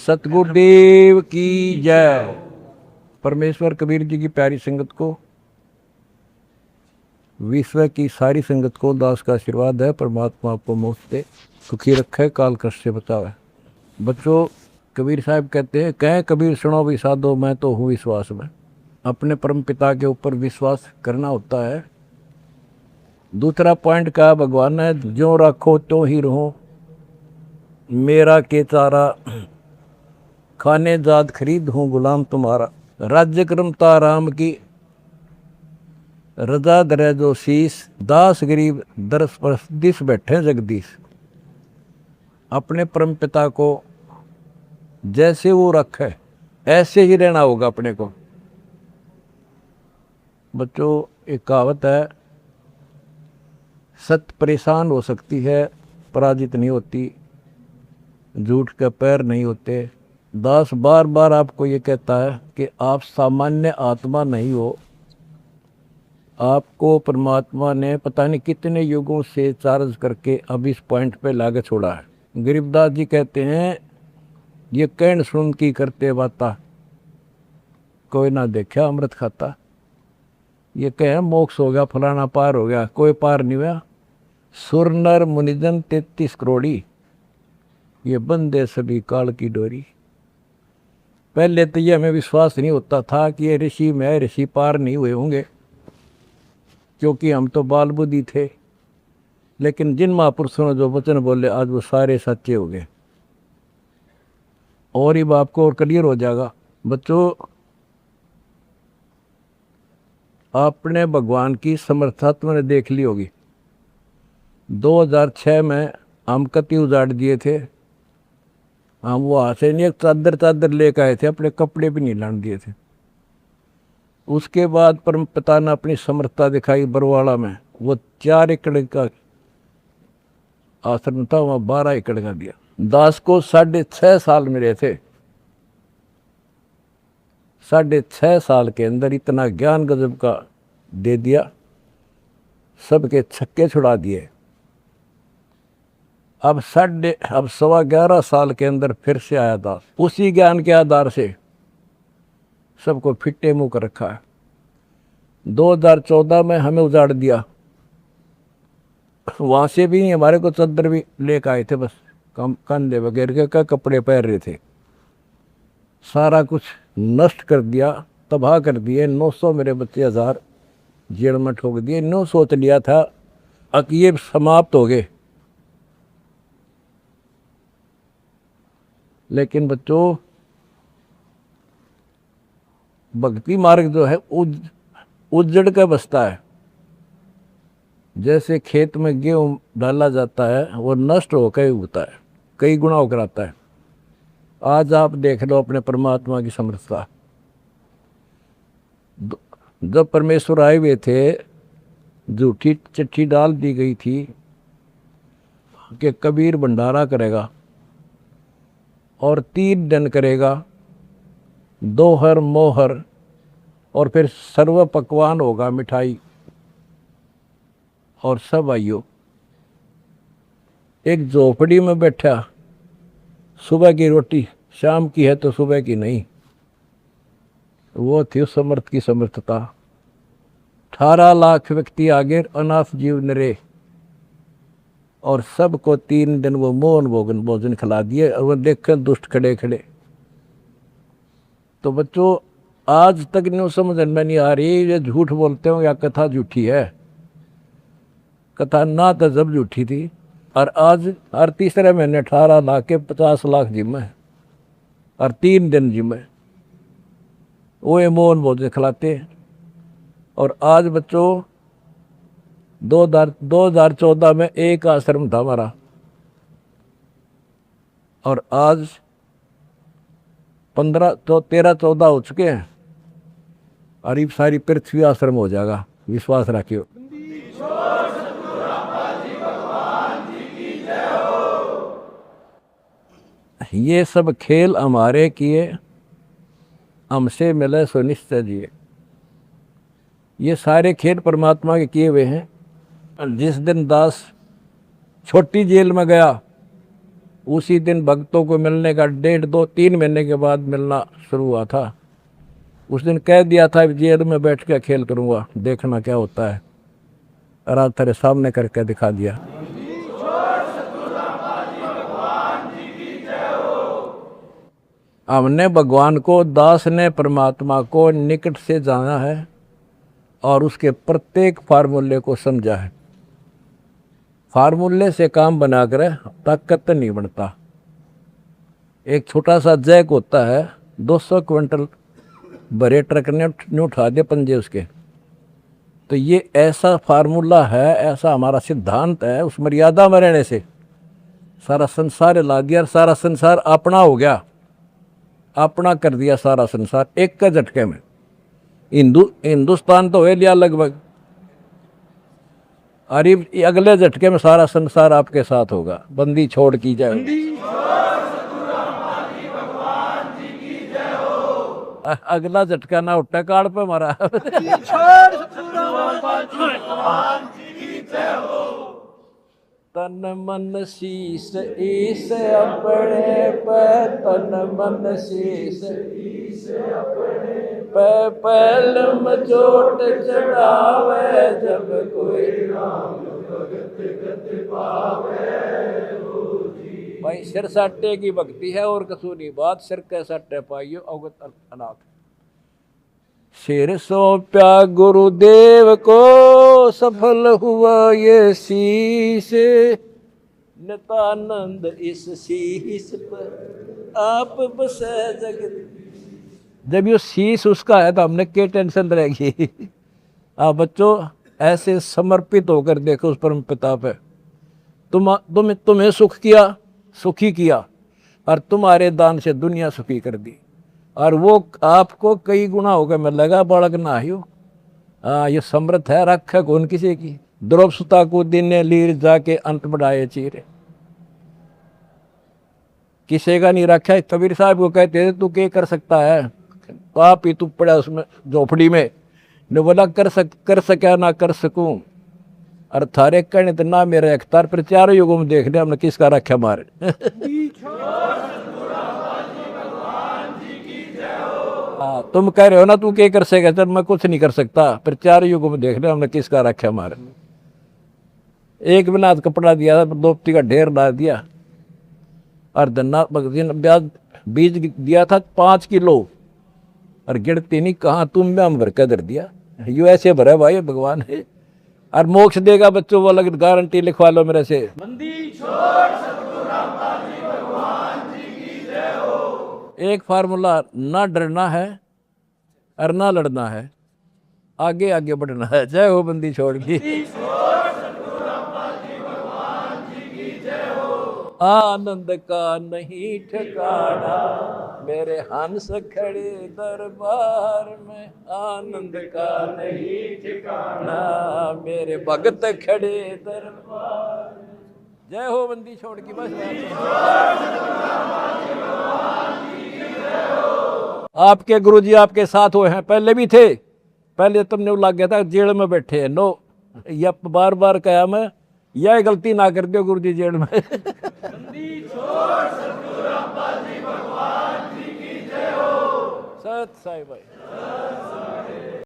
सतगुरुदेव की जय। परमेश्वर कबीर जी की प्यारी संगत को, विश्व की सारी संगत को दास का आशीर्वाद है। परमात्मा आपको मुफ्त दे, सुखी रखे, काल कष्ट से बचावे। बच्चों, कबीर साहब कहते हैं, कहें कबीर सुनो भी साधो, मैं तो हूँ विश्वास में। अपने परम पिता के ऊपर विश्वास करना होता है। दूसरा पॉइंट कहा भगवान ने, जो रखो तो ही रहो, मेरा के चारा खाने जाद खरीद हूँ गुलाम तुम्हारा। राज्य क्रमता राम की रजा दरे जो शीस, दास गरीब दरस परस दिस बैठे जगदीश। अपने परम पिता को जैसे वो रखे ऐसे ही रहना होगा अपने को। बच्चों, एक कहावत है, सत्य परेशान हो सकती है, पराजित नहीं होती, झूठ के पैर नहीं होते। दास बार बार आपको ये कहता है कि आप सामान्य आत्मा नहीं हो। आपको परमात्मा ने पता नहीं कितने युगों से चार्ज करके अब इस पॉइंट पे लाके छोड़ा है। गरीबदास जी कहते हैं, ये कहन सुन की करते बाता, कोई ना देखा अमृत खाता। ये कहे मोक्ष हो गया, फलाना पार हो गया, कोई पार नहीं हुआ। सुर नर मुनिजन 33 करोड़ी, ये बंदे सभी काल की डोरी। पहले तो ये हमें विश्वास नहीं होता था कि ये ऋषि में ऋषि पार नहीं हुए होंगे, क्योंकि हम तो बाल बुद्धि थे। लेकिन जिन महापुरुषों ने जो वचन बोले, आज वो सारे सच्चे हो गए। और ही बाप को और क्लियर हो जाएगा। बच्चों, आपने भगवान की समर्था तुमने देख ली होगी। 2006 में हम कति उजाड़ दिए थे। हम वहाँ से नहीं, एक चादर लेकर आए थे, अपने कपड़े भी नहीं लाने दिए थे। उसके बाद परम पिता ने अपनी समर्थता दिखाई बरवाड़ा में। वो 4 एकड़ का आश्रम था, वहाँ 12 एकड़ का दिया। दास को 6.5 साल मिले थे। 6.5 साल के अंदर इतना ज्ञान गजब का दे दिया, सबके छक्के छुड़ा दिए। अब 11.25 साल के अंदर फिर से आया दास, उसी ज्ञान के आधार से सबको फिट्टे मुंह कर रखा है। 2014 में हमें उजाड़ दिया। वहाँ से भी हमारे को चद्दर भी लेकर आए थे, बस कंधे वगैरह के कपड़े पहन रहे थे। सारा कुछ नष्ट कर दिया, तबाह कर दिए। 900 मेरे बच्चे 1000 जेल में ठोक दिए। 9 सोच लिया था कि ये समाप्त हो गए। लेकिन बच्चों, भक्ति मार्ग जो है उजड़ के बसता है। जैसे खेत में गेहूं डाला जाता है, वो नष्ट होकर होता है, कई गुना होकर आता है। आज आप देख लो अपने परमात्मा की समर्थता। जब परमेश्वर आए हुए थे, झूठी चिट्ठी डाल दी गई थी कि कबीर भंडारा करेगा और 3 दिन करेगा, दोहर मोहर, और फिर सर्व पकवान होगा, मिठाई। और सब आइयो। एक झोपड़ी में बैठा, सुबह की रोटी शाम की है तो सुबह की नहीं। वो थी उस समर्थ की समर्थता। 18 लाख व्यक्ति आगे, अनाथ जीव नरे, और सबको 3 दिन वो मोहन भोजन खिला दिए। और वो देखे दुष्ट खड़े खड़े। तो बच्चों, आज तक नहीं समझ में नहीं आ रही ये झूठ बोलते हो या कथा झूठी है। कथा ना तो जब झूठी थी, और आज हर तीसरे महीने 18 लाख के 50 लाख जिम्मे, और 3 दिन जिम्मे वो मोहन भोजन खिलाते। और आज बच्चों, 2014 में एक आश्रम था हमारा, और आज 13-14 हो चुके हैं। और ये सारी पृथ्वी आश्रम हो जाएगा, विश्वास रखियो। ये सब खेल हमारे किए, हमसे मिले सो निश्चय जिए। ये सारे खेल परमात्मा के किए हुए हैं। जिस दिन दास छोटी जेल में गया, उसी दिन भक्तों को मिलने का 1.5-2-3 महीने के बाद मिलना शुरू हुआ था। उस दिन कह दिया था जेल में बैठ के खेल करूँगा, देखना क्या होता है। और आज तेरे सामने करके दिखा दिया। हमने भगवान को, दास ने परमात्मा को निकट से जाना है और उसके प्रत्येक फार्मूले को समझा है। फार्मूले से काम बनाकर ताकत नहीं बनता। एक छोटा सा जैक होता है, 200 क्विंटल भरे ट्रक ने उठा दे पंजे उसके। तो ये ऐसा फार्मूला है, ऐसा हमारा सिद्धांत है। उस मर्यादा में रहने से सारा संसार हिला दिया और सारा संसार अपना हो गया, अपना कर दिया सारा संसार एक के झटके में। हिंदुस्तान तो हो लिया लगभग, अरे अगले झटके में सारा संसार आपके साथ होगा। बंदी छोड़ की जाए। अगला झटका ना उठा काड़ पे मारा। तन मन शीस ईस अपने पे, तन मन शीस ईस अपने पे, पहलम चोट चढ़ावे जब कोई राम भगत गति पावे। भाई सिर साटे की भक्ति है और कसूनी बात, सिर के साटे पाइयो अवगत अनाथ। सिर सौंप्या गुरुदेव को, सफल हुआ ये शीश, नितानंद इस शीश पर आप बसे जगत। जब ये शीश उसका है तो हमने क्या टेंशन रहेगी। आप बच्चों ऐसे समर्पित होकर देखो उस परम पिता पे। तुम्हें सुख किया, सुखी किया, और तुम्हारे दान से दुनिया सुखी कर दी, और वो आपको कई गुना होकर मिलेगा। बालक ना ही हो, ये समृद्ध है, रख कौन किसी की। द्रौप सुता को दिन लीर जाके अंत बढ़ाए चीरे, किसी का नहीं रखा है। कबीर साहब को कहते थे तू क्या कर सकता है, आप ही तू पड़ा उसमें झोपड़ी में। ने बोला कर सका ना कर सकूं, और थारे कहने तो ना मेरे अख्तार पर, चारों युगों में देखने हमने किसका रखा मारे। तुम कह रहे हो ना तू क्या कर सकेगा, चल मैं कुछ नहीं कर सकता, पर चारों युगों में देखने हमने किसका रखा मारे। एक बिना कपड़ा दिया था, दोपती का ढेर डाल दिया, और धन्ना बीज दिया था 5 किलो, और गिरती नहीं कहाँ तुम में हम भर कर धर दिया। यू ऐसे भरा भाई भगवान है, और मोक्ष देगा बच्चों, वो अलग गारंटी लिखवा लो मेरे से। एक फार्मूला, ना डरना है और ना लड़ना है, आगे आगे बढ़ना है। जय हो बंदी छोड़ की। आनंद का नहीं ठिकाना, मेरे हंस खड़े दरबार में, आनंद का नहीं ठिकाना, मेरे भगत खड़े दरबार में। जय हो बंदी छोड़ की। बस आपके गुरुजी आपके साथ हुए हैं, पहले भी थे। पहले तुमने लग गया था जेल में बैठे हैं। नो, या बार बार कहा मैं, यह गलती ना कर दो गुरुजी जेल में। सत साई भाई।